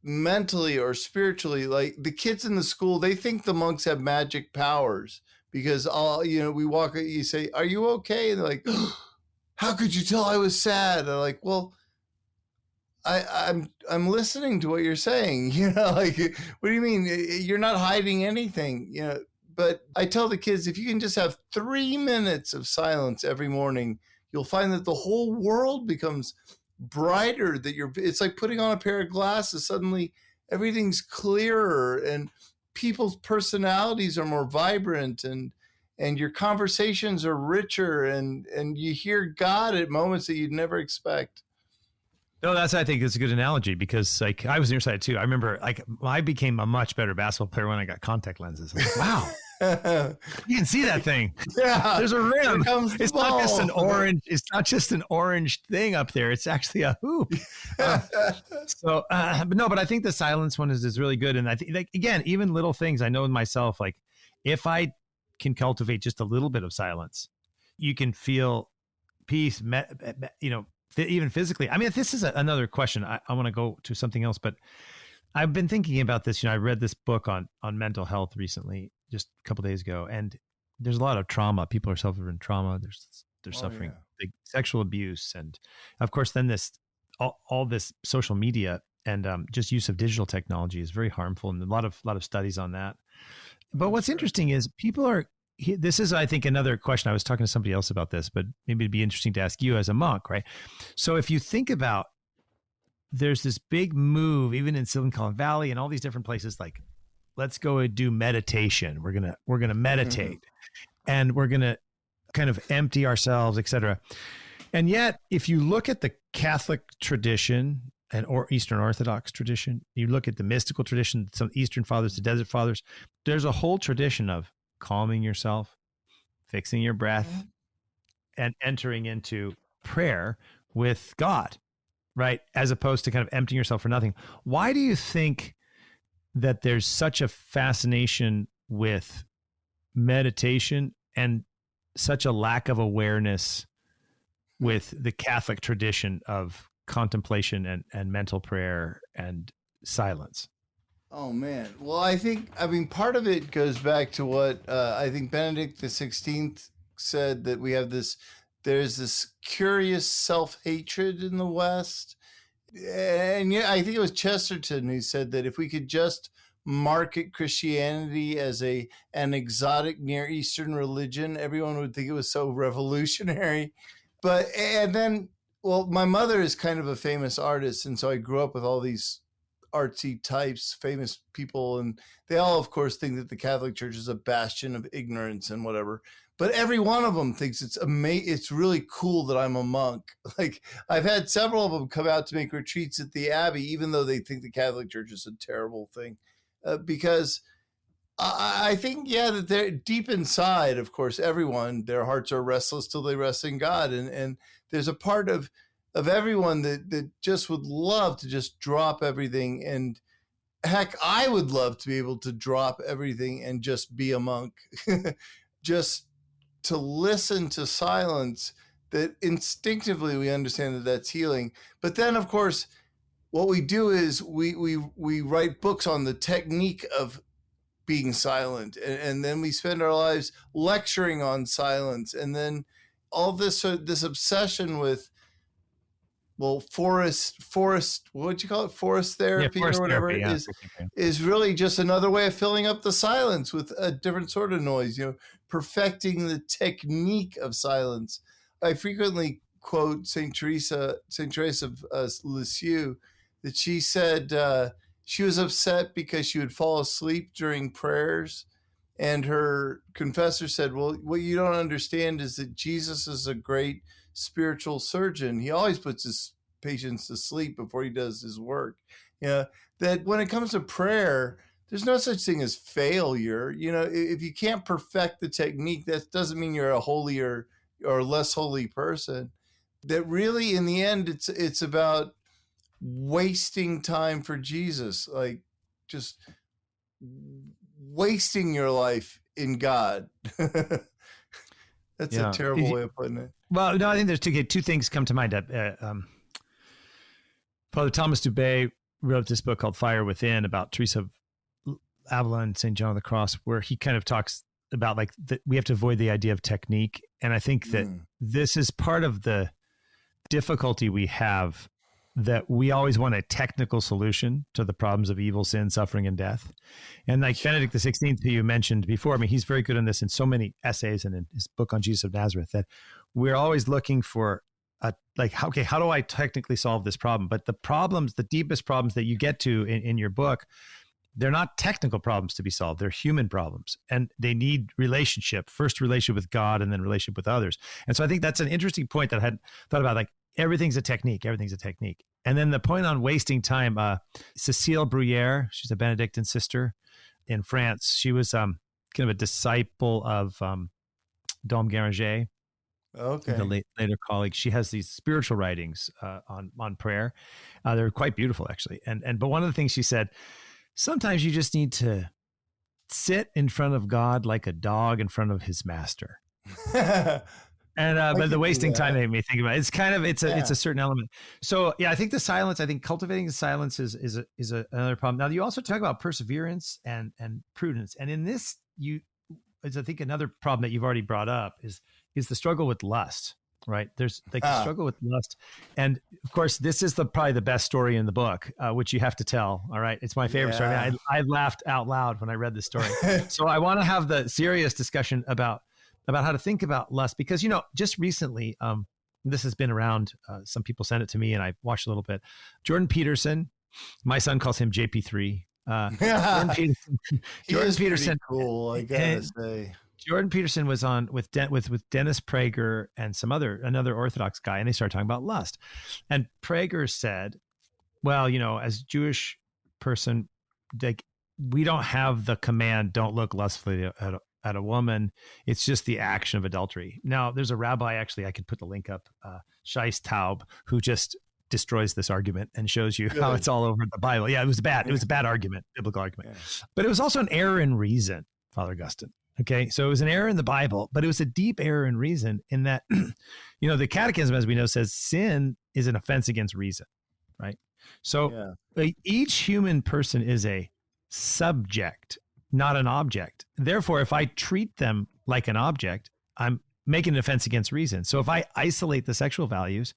mentally or spiritually. Like the kids in the school, they think the monks have magic powers because we walk, you say, "Are you okay?" And they're like, "How could you tell I was sad?" And I'm like, "Well, I'm listening to what you're saying." Like, what do you mean? You're not hiding anything, But I tell the kids, if you can just have 3 minutes of silence every morning, you'll find that the whole world becomes brighter, it's like putting on a pair of glasses. Suddenly everything's clearer and people's personalities are more vibrant and your conversations are richer and you hear God at moments that you'd never expect. No, I think it's a good analogy because like I was nearsighted too. I remember like I became a much better basketball player when I got contact lenses. I'm like, wow. You can see that thing. Yeah, there's a rim. It's not just an orange. It's not just an orange thing up there. It's actually a hoop. But I think the silence one is really good. And I think, like, again, even little things I know in myself, like if I can cultivate just a little bit of silence, you can feel peace. Even physically. I mean, this is another question. I want to go to something else, but I've been thinking about this. I read this book on mental health recently, just a couple of days ago, and there's a lot of trauma. People are suffering trauma. They're suffering big sexual abuse, and of course, then all this social media and just use of digital technology is very harmful, and a lot of studies on that. But what's interesting is people are. This is, I think, another question. I was talking to somebody else about this, but maybe it'd be interesting to ask you as a monk, right? So if you think about, there's this big move, even in Silicon Valley and all these different places, like, let's go and do meditation. We're gonna meditate, and we're gonna kind of empty ourselves, etc. And yet, if you look at the Catholic tradition or Eastern Orthodox tradition, you look at the mystical tradition, some Eastern fathers, the Desert Fathers, there's a whole tradition of calming yourself, fixing your breath, and entering into prayer with God, right? As opposed to kind of emptying yourself for nothing. Why do you think that there's such a fascination with meditation and such a lack of awareness with the Catholic tradition of contemplation and mental prayer and silence? Oh man. Well, I mean, part of it goes back to what I think Benedict the 16th said, that there's this curious self-hatred in the West. And I think it was Chesterton who said that if we could just market Christianity as an exotic Near Eastern religion, everyone would think it was so revolutionary. And then, well, my mother is kind of a famous artist, and so I grew up with all these artsy types, famous people, and they all, of course, think that the Catholic Church is a bastion of ignorance and whatever. But every one of them thinks it's really cool that I'm a monk. Like, I've had several of them come out to make retreats at the Abbey, even though they think the Catholic Church is a terrible thing, because I think, that they're deep inside, of course, everyone, their hearts are restless till they rest in God, and there's a part of everyone that just would love to just drop everything. And heck, I would love to be able to drop everything and just be a monk, just to listen to silence, that instinctively we understand that that's healing. But then, of course, what we do is we write books on the technique of being silent. And then we spend our lives lecturing on silence. And then all this obsession with, well, forest, what'd you call it? Forest therapy or whatever it is really just another way of filling up the silence with a different sort of noise, perfecting the technique of silence. I frequently quote Saint Teresa of Lisieux, that she said she was upset because she would fall asleep during prayers. And her confessor said, well, what you don't understand is that Jesus is a great spiritual surgeon. He always puts his patients to sleep before he does his work. That when it comes to prayer, there's no such thing as failure. If you can't perfect the technique, that doesn't mean you're a holier or less holy person. That really, in the end, it's about wasting time for Jesus, like just wasting your life in God. That's a terrible way of putting it. Well, no, I think there's two things come to mind. Father Thomas Dubé wrote this book called Fire Within about Teresa of Avila and St. John of the Cross, where he kind of talks about like that we have to avoid the idea of technique. And I think that this is part of the difficulty we have, that we always want a technical solution to the problems of evil, sin, suffering, and death. And like Benedict XVI, who you mentioned before, I mean, he's very good on this in so many essays and in his book on Jesus of Nazareth, that we're always looking for how do I technically solve this problem? But the deepest problems that you get to in your book, they're not technical problems to be solved. They're human problems, and they need relationship, first relationship with God and then relationship with others. And so I think that's an interesting point that I hadn't thought about, like everything's a technique. And then the point on wasting time, Cécile Bruyère, she's a Benedictine sister in France. She was kind of a disciple of Dom Guéranger, the later colleague. She has these spiritual writings on prayer. They're quite beautiful, actually. But one of the things she said, sometimes you just need to sit in front of God like a dog in front of his master. But the wasting time made me think about it. It's kind of, it's a certain element. So yeah, I think cultivating the silence is another problem. Now you also talk about perseverance and prudence. And in this, I think another problem that you've already brought up is the struggle with lust, right? There's like the struggle with lust. And of course, this is probably the best story in the book, which you have to tell. All right. It's my favorite story. I mean, I laughed out loud when I read this story. So I want to have the serious discussion about how to think about lust, because, just recently, this has been around, some people sent it to me and I watched a little bit. Jordan Peterson, my son calls him JP3. Jordan Peterson, cool, I gotta say. Jordan Peterson was on with Dennis Prager and another Orthodox guy, and they started talking about lust. And Prager said, well, as a Jewish person, like, we don't have the command, don't look lustfully at a woman. It's just the action of adultery. Now, there's a rabbi, actually, I could put the link up, Shais Taub, who just destroys this argument and shows you how it's all over the Bible. Yeah, it was bad. It was a bad argument, biblical argument. Yeah. But it was also an error in reason, Father Augustine. Okay, so it was an error in the Bible, but it was a deep error in reason in that, the Catechism, as we know, says sin is an offense against reason, right? So each human person is a subject, not an object. Therefore, if I treat them like an object, I'm making an offense against reason. So if I isolate the sexual values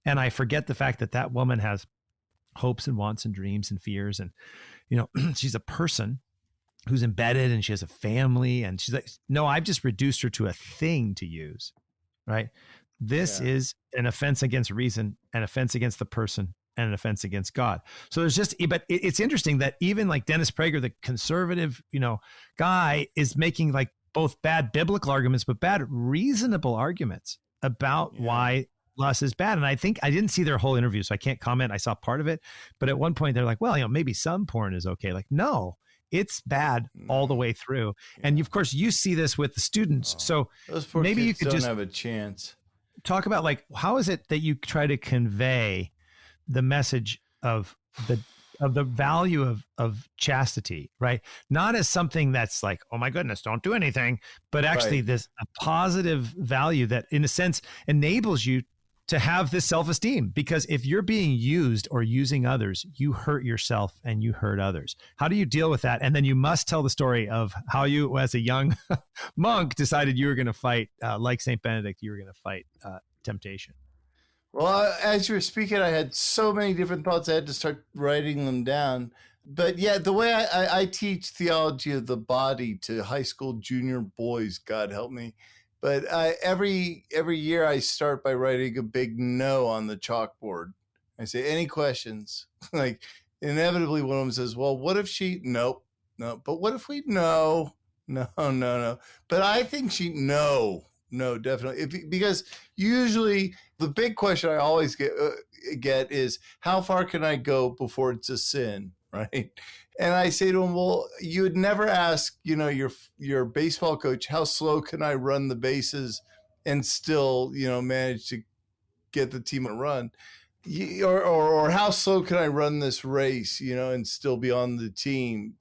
and I forget the fact that that woman has hopes and wants and dreams and fears, and, she's a person who's embedded and she has a family, and she's like, no, I've just reduced her to a thing to use, right? This is an offense against reason, an offense against the person, and an offense against God. So but it's interesting that even like Dennis Prager, the conservative, guy, is making like both bad biblical arguments, but bad reasonable arguments about why lust is bad. And I think I didn't see their whole interview, so I can't comment. I saw part of it, but at one point they're like, well, maybe some porn is okay. Like, no, it's bad all the way through. And of course you see this with the students. So those poor maybe kids you could don't just have a chance. Talk about like, how is it that you try to convey the message of the value of chastity, right? Not as something that's like, oh my goodness, don't do anything, but actually this a positive value that in a sense enables you to have this self-esteem, because if you're being used or using others, you hurt yourself and you hurt others. How do you deal with that? And then you must tell the story of how you, as a young monk, decided you were going to fight, like St. Benedict, you were going to fight temptation. Well, as you were speaking, I had so many different thoughts. I had to start writing them down. But yeah, the way I teach theology of the body to high school junior boys, God help me. But every year I start by writing a big no on the chalkboard. I say, any questions? Like inevitably one of them says, well, what if she, nope. But what if we, no. But I think she, no. definitely. Because usually the big question I always get is, how far can I go before it's a sin, right? And I say to him, well, you would never ask, your baseball coach, how slow can I run the bases and still, manage to get the team a run? Or how slow can I run this race, and still be on the team?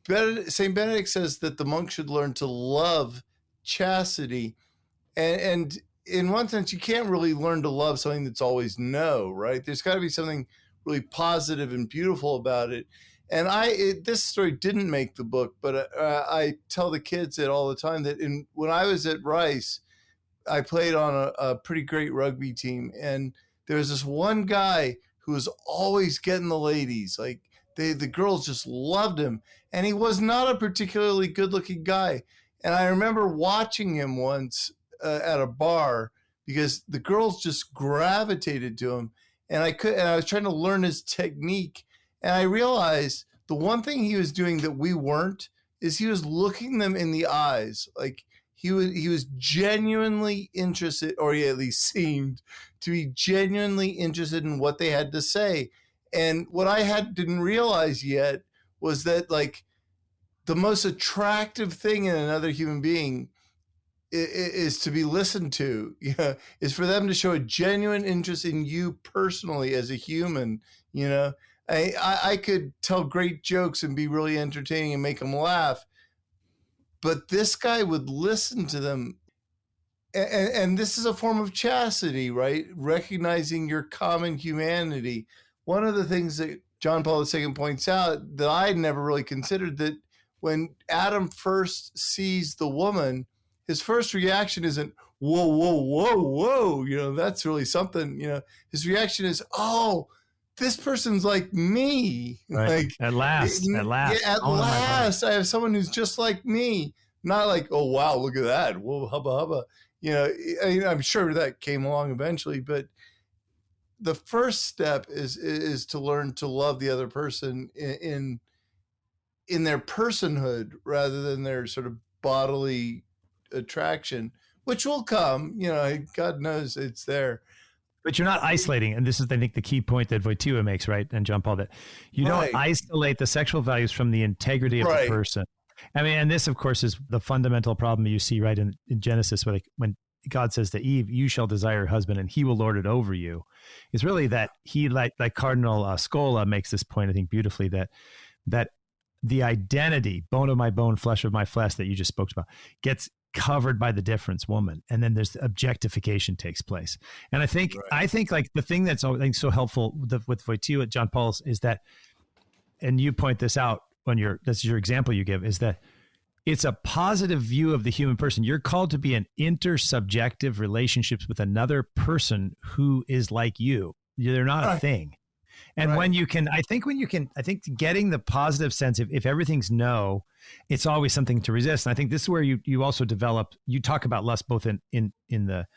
St. Benedict says that the monk should learn to love chastity. And in one sense, you can't really learn to love something that's always no, right? There's got to be something really positive and beautiful about it. And this story didn't make the book, but I tell the kids it all the time that when I was at Rice, I played on a pretty great rugby team. And there was this one guy who was always getting the ladies. Like the girls just loved him. And he was not a particularly good looking guy. And I remember watching him once at a bar because the girls just gravitated to him. And I was trying to learn his technique. And I realized the one thing he was doing that we weren't is he was looking them in the eyes. Like he was genuinely interested, or he at least seemed to be genuinely interested in what they had to say. And what I didn't realize yet was that, like, the most attractive thing in another human being is to be listened to, is for them to show a genuine interest in you personally as a human. I could tell great jokes and be really entertaining and make them laugh, but this guy would listen to them. And this is a form of chastity, right? Recognizing your common humanity. One of the things that John Paul II points out that I had never really considered, that when Adam first sees the woman, his first reaction isn't, whoa, whoa, whoa, whoa, that's really something. His reaction is, oh, this person's like me. Right. Like at last. Yeah, at last, I have someone who's just like me. Not like, oh, wow, look at that. Whoa, hubba, hubba. I'm sure that came along eventually, but the first step is to learn to love the other person in their personhood rather than their sort of bodily attraction, which will come, God knows it's there. But you're not isolating. And this is, I think, the key point that Wojtyła makes, right? And John Paul, that you don't isolate the sexual values from the integrity of the person. I mean, and this, of course, is the fundamental problem you see right in Genesis, when God says to Eve, you shall desire your husband and he will lord it over you. It's really that he, like Cardinal Scola makes this point, I think, beautifully, that the identity, bone of my bone, flesh of my flesh, that you just spoke about, gets covered by the difference woman, and then there's objectification takes place. And I think like the thing that's so helpful with Wojtyła, John Paul's, is that, and you point this out that's your example you give, is that it's a positive view of the human person. You're called to be in intersubjective relationships with another person who is like you. They're not a thing. And when you can, I think getting the positive sense, if everything's no, it's always something to resist. And I think this is where you also develop, you talk about lust both in the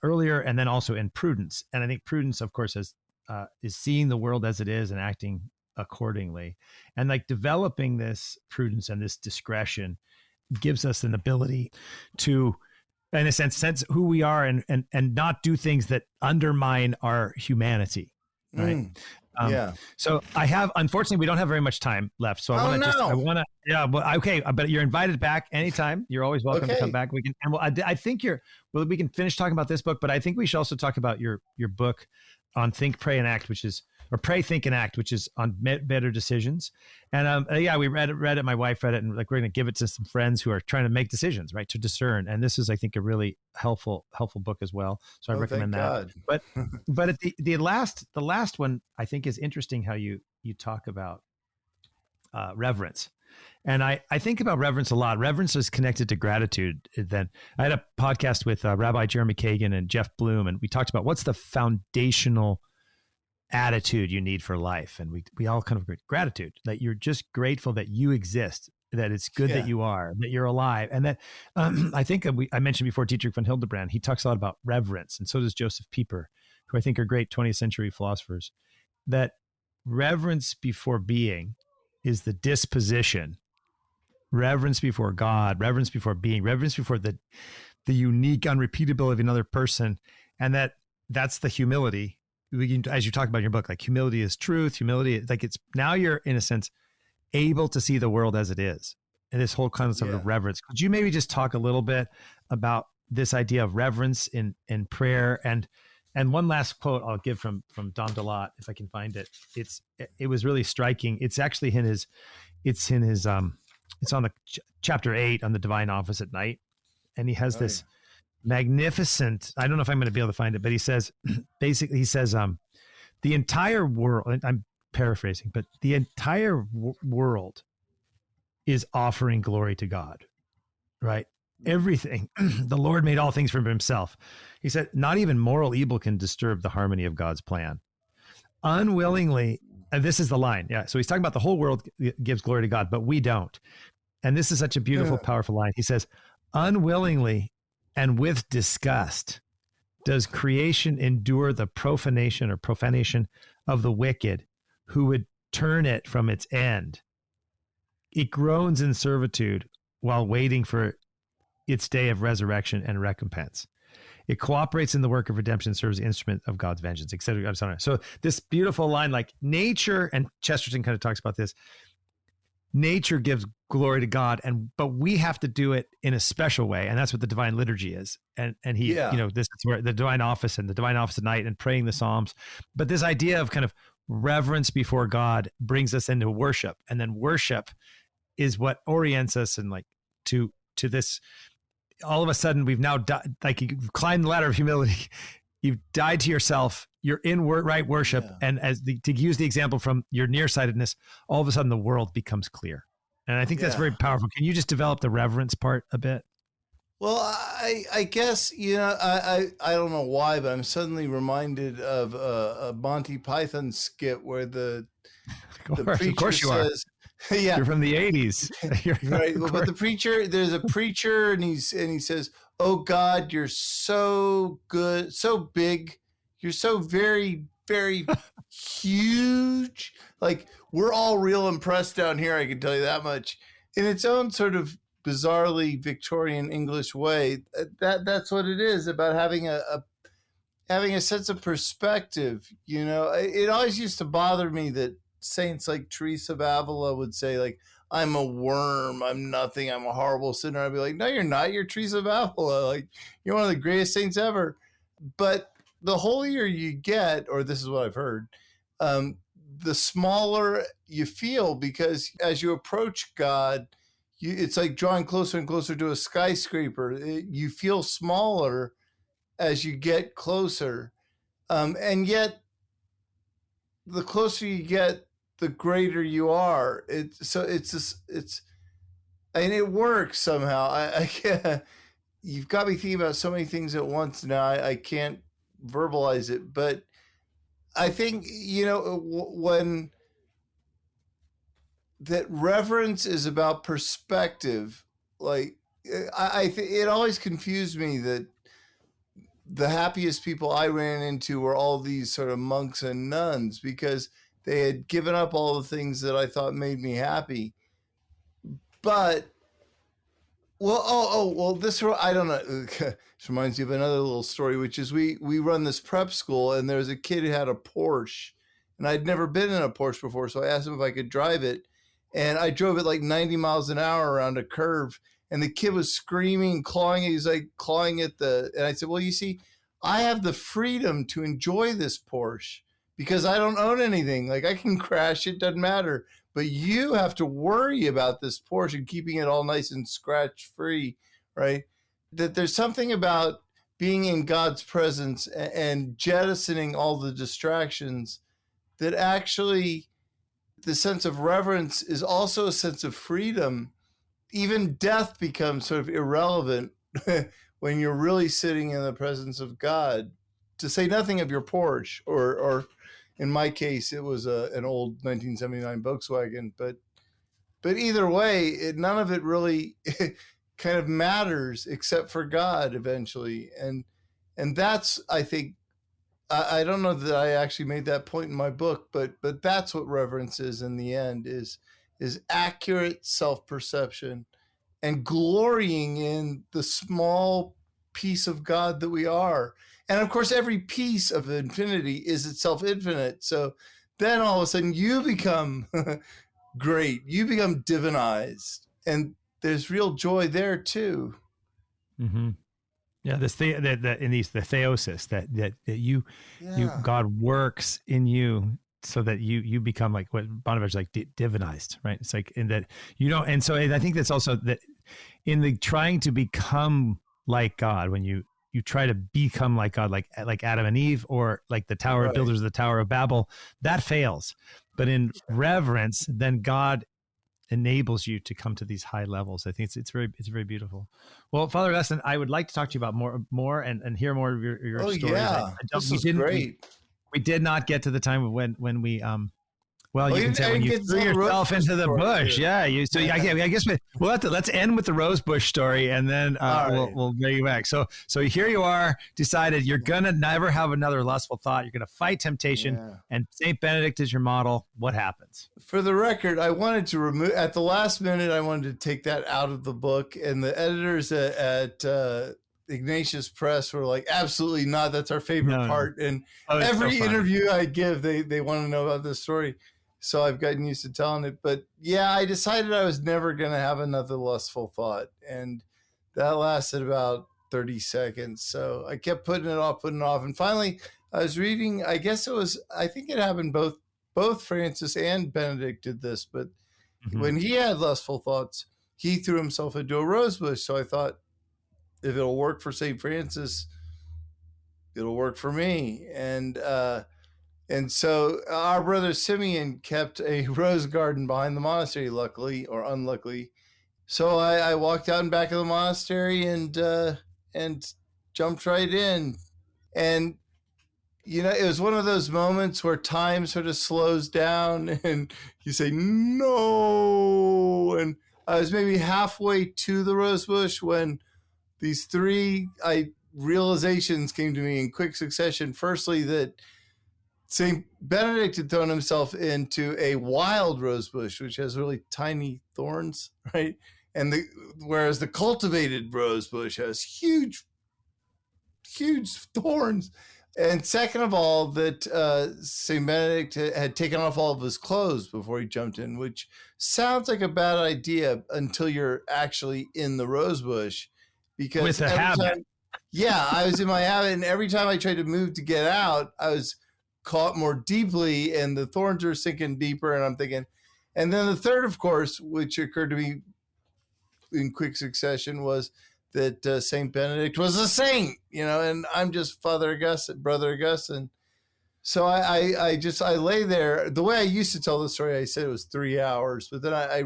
earlier and then also in prudence. And I think prudence, of course, is seeing the world as it is and acting accordingly. And like developing this prudence and this discretion gives us an ability to, in a sense who we are and not do things that undermine our humanity. Right. So unfortunately, we don't have very much time left. So but you're invited back anytime. You're always welcome to come back. We can, I think we can finish talking about this book, but I think we should also talk about your book on Think, Pray, and Act, or Pray, Think, and Act, which is on better decisions. And we read it. My wife read it, and like we're going to give it to some friends who are trying to make decisions, right, to discern. And this is, I think, a really helpful book as well. So I recommend that. God. But at the last one, I think, is interesting how you talk about reverence. And I think about reverence a lot. Reverence is connected to gratitude. Then I had a podcast with Rabbi Jeremy Kagan and Jeff Bloom, and we talked about what's the foundational attitude you need for life. And we all kind of agree, gratitude, that you're just grateful that you exist, that it's good that you are, that you're alive. And that I think I mentioned before Dietrich von Hildebrand, he talks a lot about reverence. And so does Joseph Pieper, who I think are great 20th century philosophers, that reverence before being is the disposition, reverence before God, reverence before being, reverence before the the unique unrepeatability of another person, and that's the humility. As you talk about in your book, like humility is truth. Humility, like it's now you're in a sense able to see the world as it is, and this whole concept of reverence. Could you maybe just talk a little bit about this idea of reverence in prayer? And one last quote I'll give from Don DeLotte, if I can find it. It was really striking. It's actually in his it's on the chapter 8 on the divine office at night, and he has this magnificent, I don't know if I'm going to be able to find it, but he says, basically, he says, the entire world, and I'm paraphrasing, but the entire world is offering glory to God, right? Everything. The Lord made all things from himself. He said, not even moral evil can disturb the harmony of God's plan. Unwillingly, and this is the line. Yeah. So he's talking about the whole world gives glory to God, but we don't. And this is such a beautiful, powerful line. He says, unwillingly and with disgust does creation endure the profanation of the wicked who would turn it from its end. It groans in servitude while waiting for its day of resurrection and recompense. It cooperates in the work of redemption, serves the instrument of God's vengeance, etc. So this beautiful line, like nature, and Chesterton kind of talks about this, nature gives glory to God, but we have to do it in a special way, and that's what the divine liturgy is. And he, this is where the divine office and the divine office at night and praying the Psalms. But this idea of kind of reverence before God brings us into worship, and then worship is what orients us and like to this. All of a sudden, we've now like you've climbed the ladder of humility. You've died to yourself. You're in right worship. Yeah. And to use the example from your nearsightedness, all of a sudden the world becomes clear. And I think that's very powerful. Can you just develop the reverence part a bit? Well, I guess, I don't know why, but I'm suddenly reminded of a Monty Python skit where the preacher of course you says, yeah, you're from the 80s. Right. Well, but there's a preacher and he says, oh God, you're so good, so big. You're so very, very huge. Like, we're all real impressed down here. I can tell you that much. In its own sort of bizarrely Victorian English way, that's what it is about having a sense of perspective. It always used to bother me that saints like Teresa of Avila would say, like, I'm a worm, I'm nothing, I'm a horrible sinner. I'd be like, no, you're not. You're Teresa of Avila. Like, you're one of the greatest saints ever. But the holier you get, or this is what I've heard, the smaller you feel, because as you approach God, it's like drawing closer and closer to a skyscraper. You feel smaller as you get closer. And yet, the closer you get, the greater you are. And it works somehow. I can't, you've got me thinking about so many things at once now. I can't verbalize it, but I think, when that reverence is about perspective, like it always confused me that the happiest people I ran into were all these sort of monks and nuns, because they had given up all the things that I thought made me happy. But, this, I don't know. This reminds me of another little story, which is we run this prep school, and there was a kid who had a Porsche, and I'd never been in a Porsche before. So I asked him if I could drive it, and I drove it like 90 miles an hour around a curve, and the kid was screaming, clawing. He's like clawing at and I said, well, you see, I have the freedom to enjoy this Porsche because I don't own anything. Like, I can crash, it doesn't matter. But you have to worry about this Porsche and keeping it all nice and scratch free, right? That there's something about being in God's presence and jettisoning all the distractions that actually the sense of reverence is also a sense of freedom. Even death becomes sort of irrelevant when you're really sitting in the presence of God, to say nothing of your Porsche, or in my case, it was an old 1979 Volkswagen. But either way, none of it really kind of matters except for God eventually. And that's, I think, I don't know that I actually made that point in my book, but that's what reverence is in the end, is accurate self-perception and glorying in the small piece of God that we are. And of course, every piece of infinity is itself infinite. So then all of a sudden you become great. You become divinized. And there's real joy there too. Mm-hmm. Yeah, the theosis that you God works in you so that you become like what Bonaventure's like divinized, right? It's like in that you don't, and so I think that's also that in the trying to become like God, when you try to become like God, like Adam and Eve, or like the builders of the Tower of Babel, that fails. But in reverence, then God enables you to come to these high levels. I think it's very beautiful. Well, Father Augustine, I would like to talk to you about more and hear more of your stories. Yeah, this is great. We did not get to the time of when we you can say when you threw yourself into the bush. Yeah, I guess we'll have to, let's end with the rosebush story, and then we'll bring you back. So here you are, decided you're gonna never have another lustful thought. You're gonna fight temptation, and Saint Benedict is your model. What happens? For the record, I wanted to remove at the last minute. I wanted to take that out of the book, and the editors at Ignatius Press were like, absolutely not. That's our favorite part. And every interview I give, they want to know about this story. So I've gotten used to telling it. But yeah, I decided I was never going to have another lustful thought. And that lasted about 30 seconds. So I kept putting it off. And finally, I was reading, I think it happened both Francis and Benedict did this. But when he had lustful thoughts, he threw himself into a rosebush. So I thought, if it'll work for St. Francis, it'll work for me. And so our brother Simeon kept a rose garden behind the monastery, luckily or unluckily. So I walked out in back of the monastery and jumped right in. And, it was one of those moments where time sort of slows down and you say, no. And I was maybe halfway to the rosebush when these three realizations came to me in quick succession. Firstly, that St. Benedict had thrown himself into a wild rosebush, which has really tiny thorns, right? And whereas the cultivated rosebush has huge thorns. And second of all, that St. Benedict had taken off all of his clothes before he jumped in, which sounds like a bad idea until you're actually in the rosebush. Because with a habit. I was in my habit, and every time I tried to move to get out, I was caught more deeply, and the thorns were sinking deeper. And I'm thinking, and then the third, of course, which occurred to me in quick succession, was that Saint Benedict was a saint, and I'm just Brother Augustine. So I lay there. The way I used to tell the story, I said it was 3 hours, but then I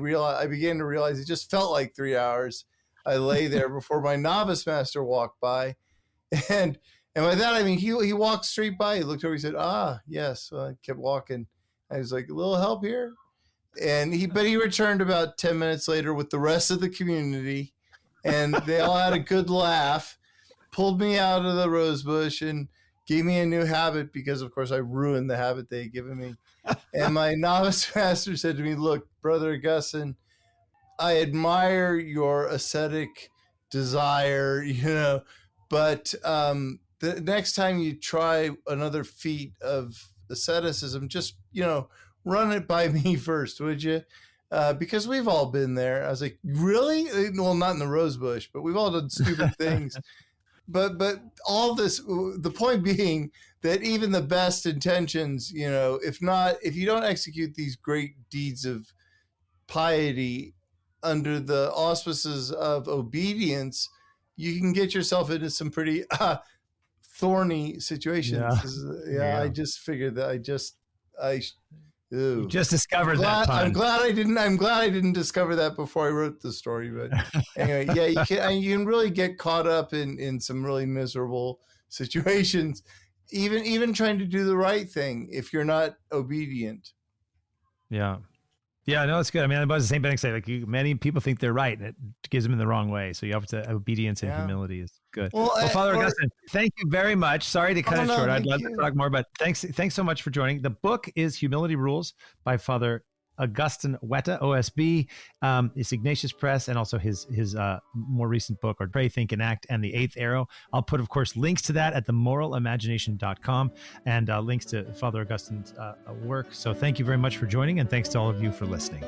began to realize it just felt like 3 hours. I lay there before my novice master walked by, and by that I mean he walked straight by. He looked over. He said, yes. So I kept walking. I was like, a little help here, and he returned about 10 minutes later with the rest of the community, and they all had a good laugh. Pulled me out of the rosebush and gave me a new habit because, of course, I ruined the habit they had given me. And my novice master said to me, "Look, Brother Augustine, I admire your ascetic desire, but the next time you try another feat of asceticism, just, run it by me first, would you? Because we've all been there." I was like, really? Well, not in the rosebush, but we've all done stupid things. But all this, the point being that even the best intentions, if you don't execute these great deeds of piety under the auspices of obedience, you can get yourself into some pretty thorny situations. I just figured that you just discovered that pun. I'm glad I didn't discover that before I wrote the story. But anyway, you can really get caught up in some really miserable situations, even trying to do the right thing if you're not obedient. Yeah, no, it's good. I mean, as St. Benedict said, many people think they're right, and it gives them in the wrong way. So you have to obedience and humility is good. Well, Father Augustine, thank you very much. Sorry to cut it short. I'd love to talk more, but thanks so much for joining. The book is Humility Rules by Father Augustine Wetta, O.S.B. It's Ignatius Press, and also his more recent book, or Pray, Think, and Act, and The Eighth Arrow. I'll put, of course, links to that at themoralimagination.com, and links to Father Augustine's work. So thank you very much for joining, and thanks to all of you for listening.